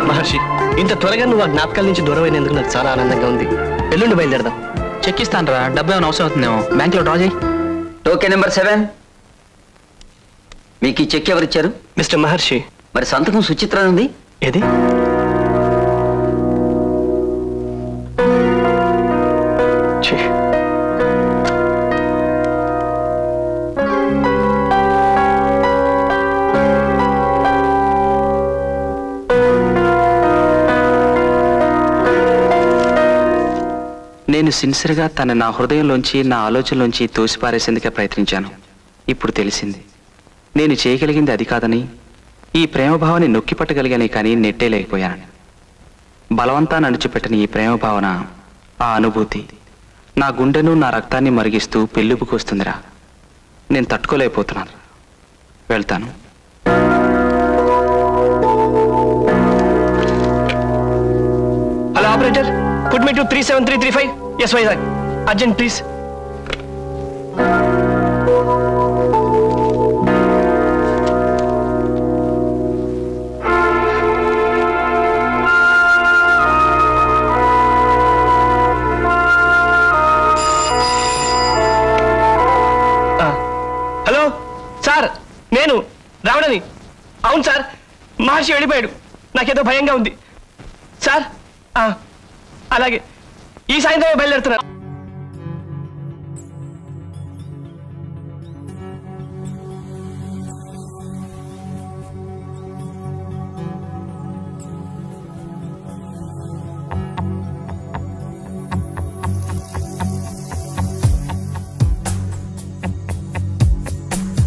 మహర్షి, ఇంత త్వరగా నువ్వు ఆ జ్ఞాపకాల నుంచి దూరం అయినందుకు నాకు చాలా ఆనందంగా ఉంది. ఎల్లుండి బయలుదేరదాం. చెక్ ఇస్తాను రా, డబ్బు ఏమైనా అవసరం అవుతుందేమో, బ్యాంకులో డ్రా చేయి. Token number 7. మీకు ఈ చెక్ ఎవరిచ్చారు? మిస్టర్ మహర్షి. మరి సంతకం సుచిత్ర ఉంది. ఏది? నేను సిన్సియర్గా తన నా హృదయంలోంచి, నా ఆలోచనలోంచి తోసిపారేసేందుకే ప్రయత్నించాను. ఇప్పుడు తెలిసింది నేను చేయగలిగింది అది కాదని. ఈ ప్రేమభావాన్ని నొక్కి పట్టగలిగానే కానీ నెట్టేలేకపోయాను. బలవంతా నడిచిపెట్టిన ఈ ప్రేమ భావన, ఆ అనుభూతి నా గుండెను, నా రక్తాన్ని మరిగిస్తూ పెళ్ళుపుకొస్తుందిరా. నేను తట్టుకోలేకపోతున్నాను. వెళ్తాను. Hello operator, put me to 37335. Yes Vizag. Urgent please. Hello sir, నేను రావణని. అవును సార్, మహర్షి వెళ్ళిపోయాడు. నాకేదో భయంగా ఉంది సార్. అలాగే ఈ సాయంత్రం బయలుదేరుతున్నా.